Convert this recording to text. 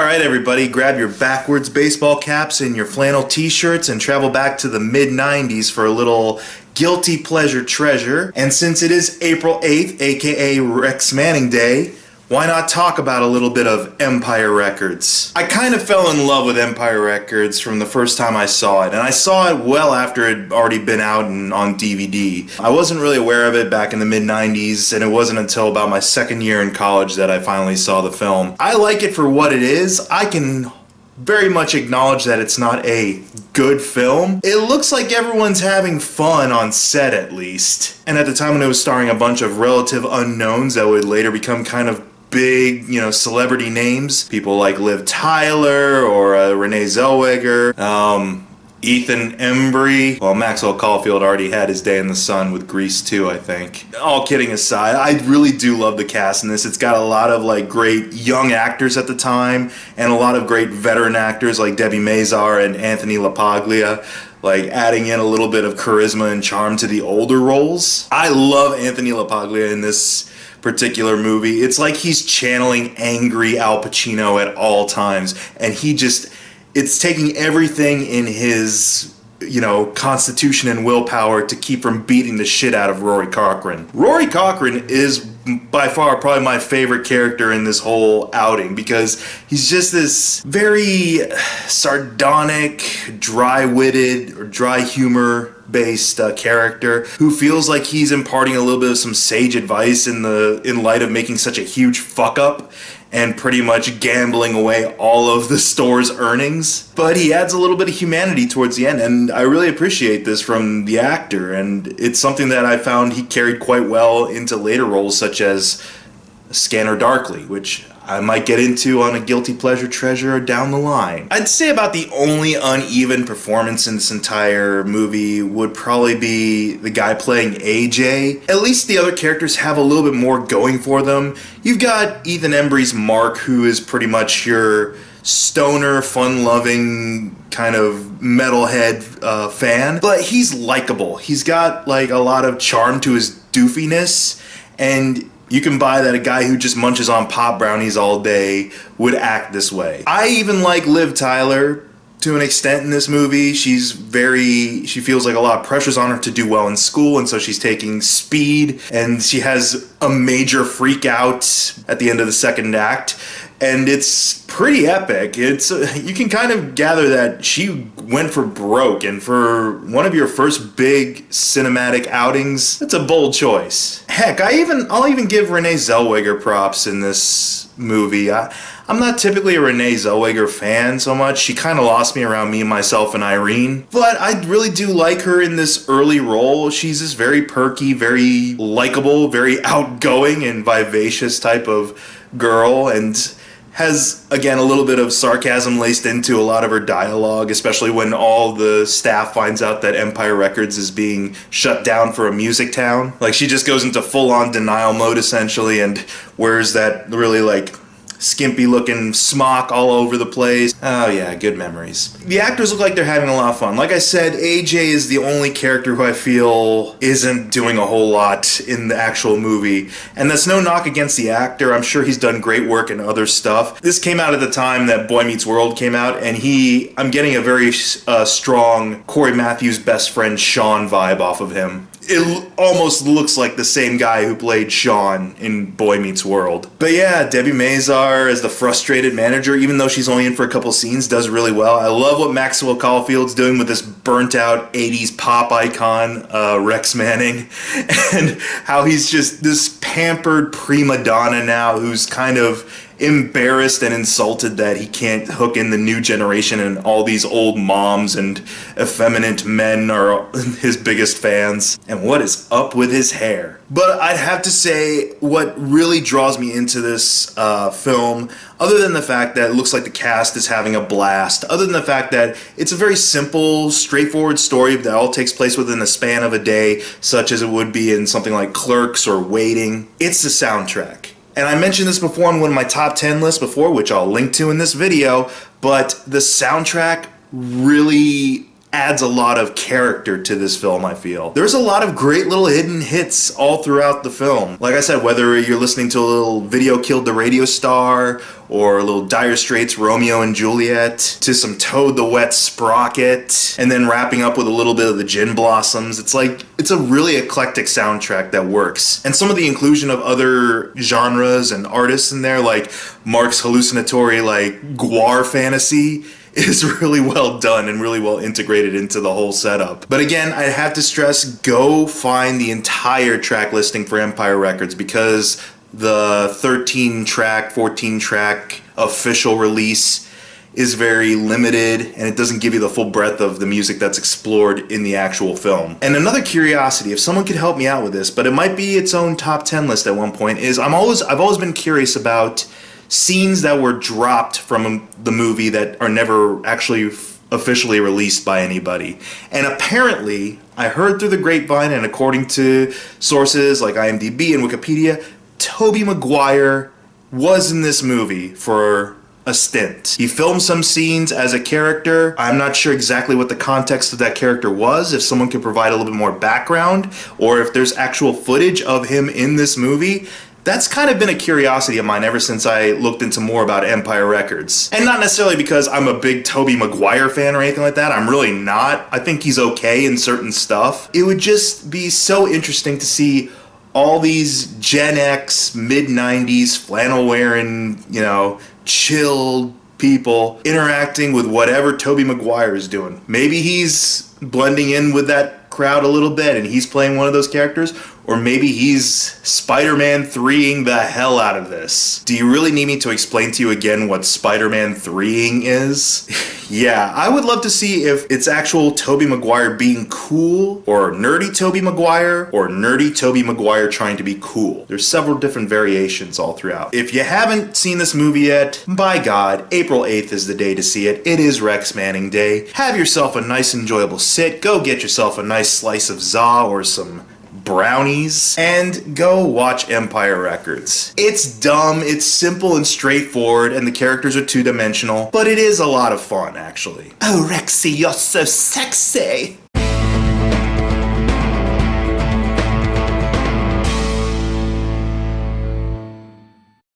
Alright everybody, grab your backwards baseball caps and your flannel t-shirts and travel back to the mid-90s for a little guilty pleasure treasure. And since it is April 8th, aka Rex Manning Day, why not talk about a little bit of Empire Records? I kind of fell in love with Empire Records from the first time I saw it, and I saw it well after it had already been out and on DVD. I wasn't really aware of it back in the mid-90s, and it wasn't until about my second year in college that I finally saw the film. I like it for what it is. I can very much acknowledge that it's not a good film. It looks like everyone's having fun on set, at least. And at the time when it was starring a bunch of relative unknowns that would later become kind of big, celebrity names. People like Liv Tyler or Renee Zellweger, Ethan Embry. Well, Maxwell Caulfield already had his day in the sun with Grease 2, I think. All kidding aside, I really do love the cast in this. It's got a lot of great young actors at the time and a lot of great veteran actors like Debbie Mazar and Anthony LaPaglia, adding in a little bit of charisma and charm to the older roles. I love Anthony LaPaglia in this particular movie. It's like he's channeling angry Al Pacino at all times, and it's taking everything in his constitution and willpower to keep from beating the shit out of Rory Cochrane. Rory Cochrane is by far probably my favorite character in this whole outing because he's just this very sardonic, dry-witted, or dry humor based character who feels like he's imparting a little bit of some sage advice in light of making such a huge fuck up and pretty much gambling away all of the store's earnings. But he adds a little bit of humanity towards the end, and I really appreciate this from the actor, and it's something that I found he carried quite well into later roles such as Scanner Darkly, which I might get into on a Guilty Pleasure Treasure down the line. I'd say about the only uneven performance in this entire movie would probably be the guy playing AJ. At least the other characters have a little bit more going for them. You've got Ethan Embry's Mark, who is pretty much your stoner, fun-loving, kind of metalhead fan, but he's likable. He's got a lot of charm to his doofiness, and you can buy that a guy who just munches on pop brownies all day would act this way. I even like Liv Tyler to an extent in this movie. She feels like a lot of pressure's on her to do well in school, and so she's taking speed, and she has a major freak out at the end of the second act. And it's pretty epic. You can kind of gather that she went for broke, and for one of your first big cinematic outings, that's a bold choice. Heck, I'll even give Renee Zellweger props in this movie. I'm not typically a Renee Zellweger fan so much. She kind of lost me around Me, Myself, and Irene. But I really do like her in this early role. She's this very perky, very likable, very outgoing and vivacious type of girl, and has, again, a little bit of sarcasm laced into a lot of her dialogue, especially when all the staff finds out that Empire Records is being shut down for a music town. She just goes into full-on denial mode, essentially, and wears that really, skimpy-looking smock all over the place. Oh yeah, good memories. The actors look like they're having a lot of fun. Like I said, AJ is the only character who I feel isn't doing a whole lot in the actual movie. And that's no knock against the actor. I'm sure he's done great work in other stuff. This came out at the time that Boy Meets World came out, and I'm getting a very strong Corey Matthews' best friend Sean vibe off of him. It almost looks like the same guy who played Sean in Boy Meets World. But yeah, Debbie Mazar as the frustrated manager, even though she's only in for a couple scenes, does really well. I love what Maxwell Caulfield's doing with this burnt-out 80s pop icon, Rex Manning, and how he's just this pampered prima donna now who's kind of embarrassed and insulted that he can't hook in the new generation, and all these old moms and effeminate men are his biggest fans. And what is up with his hair? But I'd have to say what really draws me into this film, other than the fact that it looks like the cast is having a blast, other than the fact that it's a very simple, straightforward story that all takes place within the span of a day, such as it would be in something like Clerks or Waiting, it's the soundtrack. And I mentioned this before in one of my top 10 lists before, which I'll link to in this video, but the soundtrack really adds a lot of character to this film, I feel. There's a lot of great little hidden hits all throughout the film. Like I said, whether you're listening to a little Video Killed the Radio Star, or a little Dire Straits Romeo and Juliet, to some Toad the Wet Sprocket, and then wrapping up with a little bit of the Gin Blossoms. It's a really eclectic soundtrack that works. And some of the inclusion of other genres and artists in there, like Mark's hallucinatory, like, Gwar fantasy, is really well done and really well integrated into the whole setup. But again, I have to stress, go find the entire track listing for Empire Records, because the 13-track, 14-track official release is very limited, and it doesn't give you the full breadth of the music that's explored in the actual film. And another curiosity, if someone could help me out with this, but it might be its own top 10 list at one point, is I've always been curious about scenes that were dropped from the movie that are never actually officially released by anybody. And apparently, I heard through the grapevine, and according to sources like IMDb and Wikipedia, Tobey Maguire was in this movie for a stint. He filmed some scenes as a character. I'm not sure exactly what the context of that character was, if someone could provide a little bit more background, or if there's actual footage of him in this movie. That's kind of been a curiosity of mine ever since I looked into more about Empire Records. And not necessarily because I'm a big Tobey Maguire fan or anything like that. I'm really not. I think he's okay in certain stuff. It would just be so interesting to see all these Gen X, mid-90s, flannel-wearing, chilled people interacting with whatever Tobey Maguire is doing. Maybe he's blending in with that crowd a little bit and he's playing one of those characters, or maybe he's Spider-Man 3ing the hell out of this. Do you really need me to explain to you again what Spider-Man 3ing is? Yeah, I would love to see if it's actual Tobey Maguire being cool, or nerdy Tobey Maguire, or nerdy Tobey Maguire trying to be cool. There's several different variations all throughout. If you haven't seen this movie yet, by God, April 8th is the day to see it. It is Rex Manning Day. Have yourself a nice enjoyable sit. Go get yourself a nice slice of za or some brownies, and go watch Empire Records. It's dumb, it's simple and straightforward, and the characters are two-dimensional, but it is a lot of fun, actually. Oh, Rexy, you're so sexy!